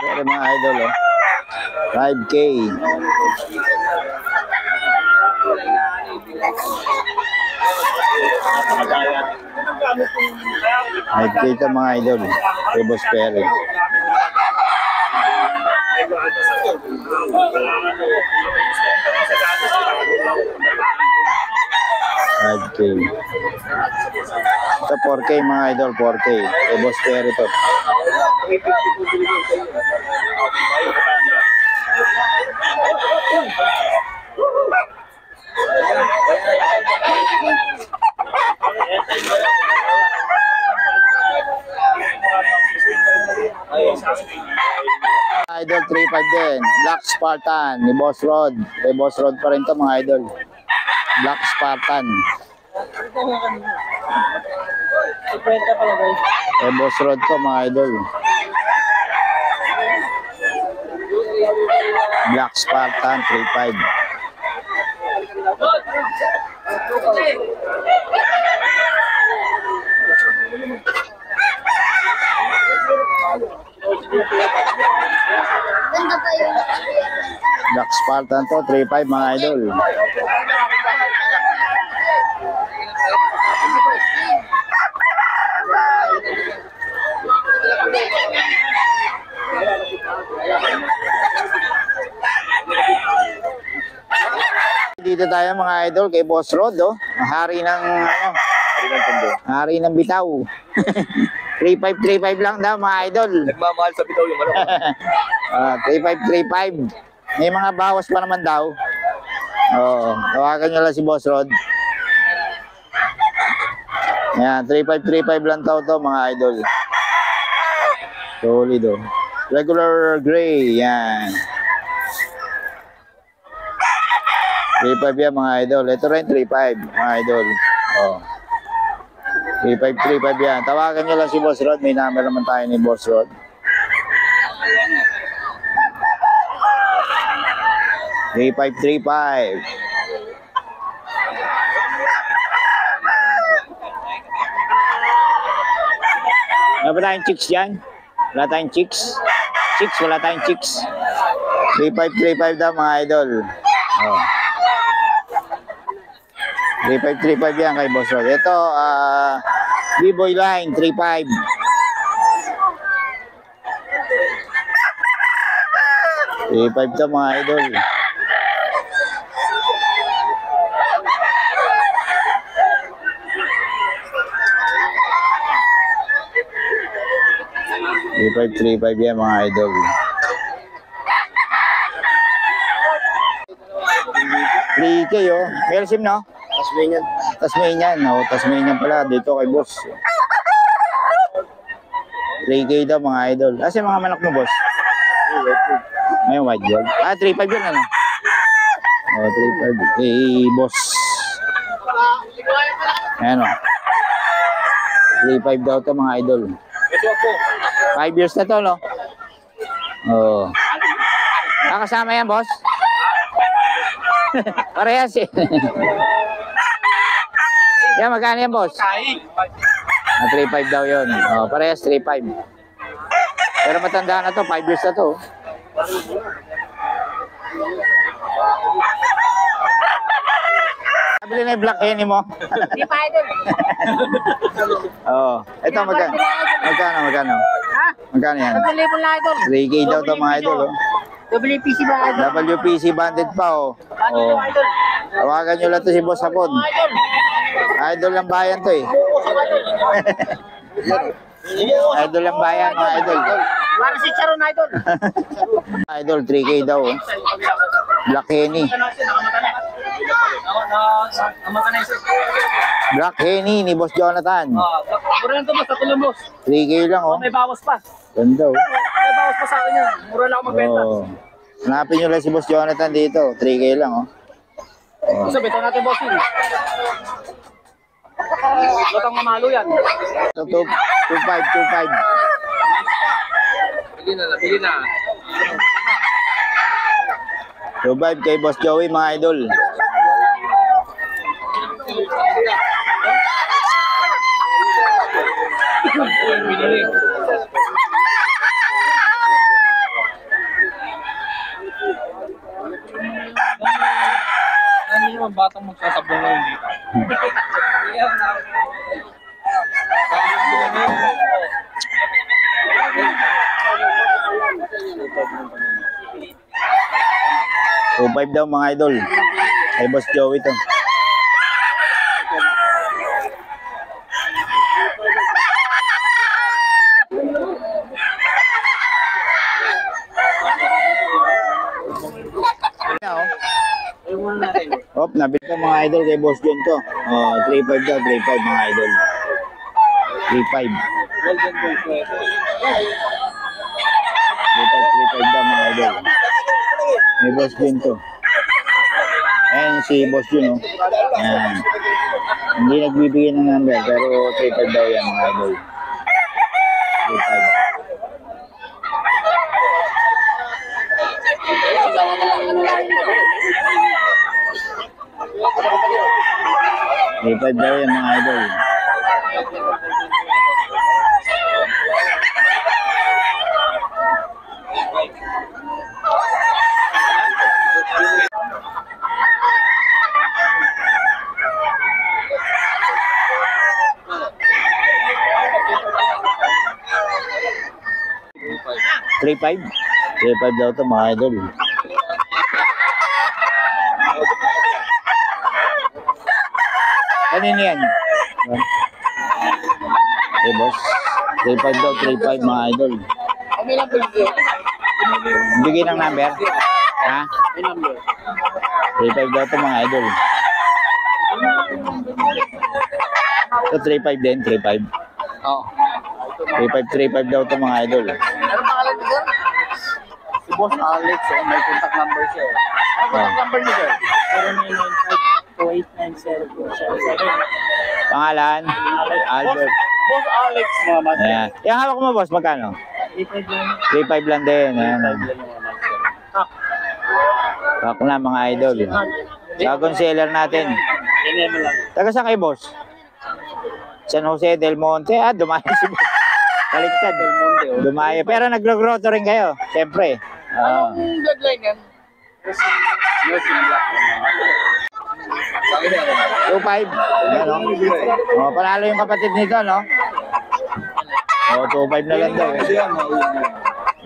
Pero mga idol, oh. 5K. 5K ito mga idol. Kay Boss Perry. 5K. Ito 4K mga idol, 4K. Kay Boss Perry to. Idol 3.5 din. Black Spartan ni Boss Rod. Kay Boss Rod pa rin to mga idol. Black Spartan. Kay Boss Rod to mga idol. Black Spartan 3.5. Black Spartan to 3.5 mga idol. Dito tayo mga idol kay Boss Rod, oh. Hari ng ano, hari ng bitaw. 3.5 lang daw mga idol. Nagmamahal sa bitaw yung ano. 3.5. May mga bawas pa naman daw. Oo, tawagan nyo lang si Boss Rod. Ayan, 3.5 lang daw to mga idol. Solid, oh. Regular gray, yan. 3.5 yan mga idol. Ito rin 3.5 mga idol. Oh. 3.5 yan. Tawagan nyo lang si Boss Rod. May number naman tayo ni Boss Rod. $3.5. Wala ba tayong chicks dyan? Wala tayong chicks? Chicks, wala tayong chicks. 3.5 daw mga idol. Oh. 3.5 yan kay Boss Rod. Ito, B-Boy line, 3.5. $3.5 to mga idol. $3.5 yan mga idol. 3K, oh. Melsim, no? Tasmanian. Tasmanian, no? Tasmanian pala. Dito kay Boss. 3K daw mga idol. Kasi mga manok mo, Boss? Ayun, white gold. 3.5 yun, ano? Oh, 3.5. Eh, Boss. Ayan, oh. 3.5 daw to mga idol. 5 years na to, no? Oh. Kasama yan, Boss? Parehas eh. Yan, magkano yan, Boss? 3.5 daw yun. Oh, parehas 3.5. Pero matanda na to, 5 years na to. Nabili na yung black henny mo. Hindi pa idol. Oo. Ito, magkano? Ha? Magkano yan? 3,000 lang idol. 3K daw to mga idol, oh. WPC ba idol? WPC banded pa, oh. Ano Oh. idol? Tawagan nyo lang to si Boss Hapon. Idol. Idol ng bayan to eh. Idol ng bayan, mga idol. Para si Charon idol. Idol, 3K daw, oh. Black Henny. Black Henny ni Boss Jonathan. Mura lang ito boss, tatulong boss. 3K lang, oh. May bawas pa. Ganda, oh. May bawas pa sa akin yan. Mura lang ako magbenta. Oh. Hanapin nyo lang si Boss Jonathan dito. 3K lang, oh. Gusto, bito natin boss yun. Lotang mamalo yan. 2.5. Bili na. 2.5 kay Boss Joey, mga idol. ng batang magsasablong ngayon dito. So, 5 daw mga idol. Kay Boss Joey to. Hop, nabit ka mga idol kay Boss John to. Oh, 3.5 daw, 3.5 mga idol. 3.5. 3.5 daw mga idol. May Boss John to. Ayan si Boss John, oh. Ayan. Hindi nagbibigay ng number, pero 3.5 daw yan mga idol. 3.5. Lipad daw yan mga idol. Three five daw to mga idol. Kanina yan? Okay, boss. 3.5 daw, 3.5 mga idol. Bigay ng number? Ha? 3.5 daw to mga idol. So 3.5 din, 3.5. Oo. 3.5 daw to mga idol. Ano pangalan niyo, sir? Si Boss Alex, oh, may contact number siya. Ano contact number niyo, sir? 0995-289-0477. Pangalan? Albert. Boss Alex, mga man. Ayan. Yung hawak mo, boss, magkano? 3.5 lang din. Ayan. Hawak na mga idol. Bagong seller natin. Taga saan kayo, boss? San Jose del Monte. Ah, dumayo si boss. Baliktad. Dumayo. Pero nag-groto rin kayo. Siyempre. Anong bloodline yan? Nursing black. 2.5. Ayan, no? Oh, panalo yung kapatid nito, no? Oh, 2.5 na lang daw.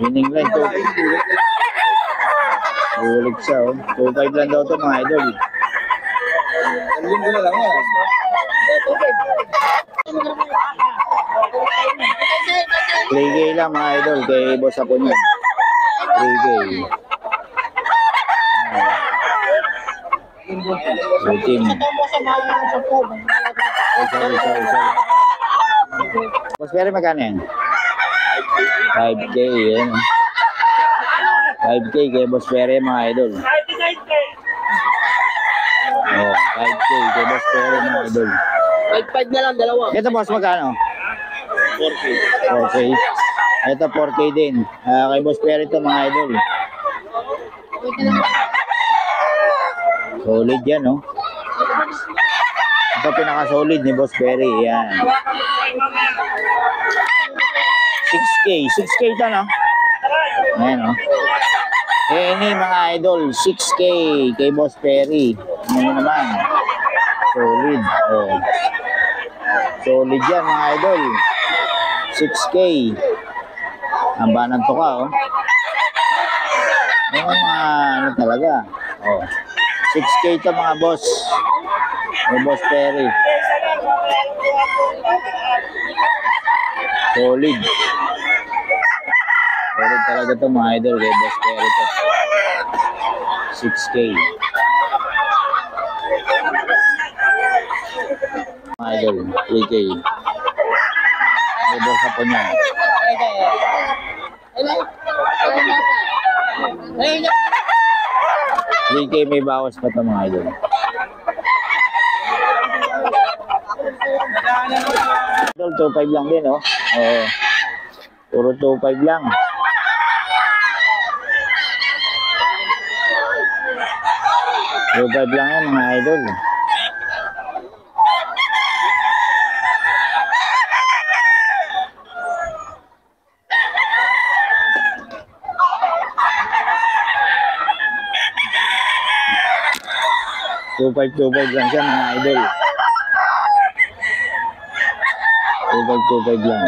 Winning line, 2. Ulit siya, oh. 2.5 lang daw to mga idol. Ang ko na lang yan. 3K lang mga idol kay Boss Apo niyan. 3K. Routine. Sorry. Boss Perry, magkano yan? 5K, yan. 5K kay Boss Perry mga idol. Oh, 5K kay Boss Perry mga idol. 5-5 na lang, dalawa. Ito boss, magkano? 4K. Ito 4K din. Kay Boss Perry ito mga idol. Solid yan, no? Ito pinaka-solid ni Boss Perry. Yan. 6K. 6K ito, no? Ayan, no? Ini mga idol, 6K kay Boss Perry. Ano naman? Solid. Oh. Solid yan mga idol. 6K. Ang banan to ka, oh. Yung mga ano talaga. Oh. 6K to mga boss. May Boss Perry. Solid. Solid talaga to mga idol kay Boss Perry to. 6K. Mga idol, 3K. May boss Apo niya. 3K may bawas pa ito mga idol. Idol, 2.5 lang din, oh. Oo. Puro 2.5 lang. $2.5 lang yan mga idol. 2525 lang siya mga idol. 2525 lang.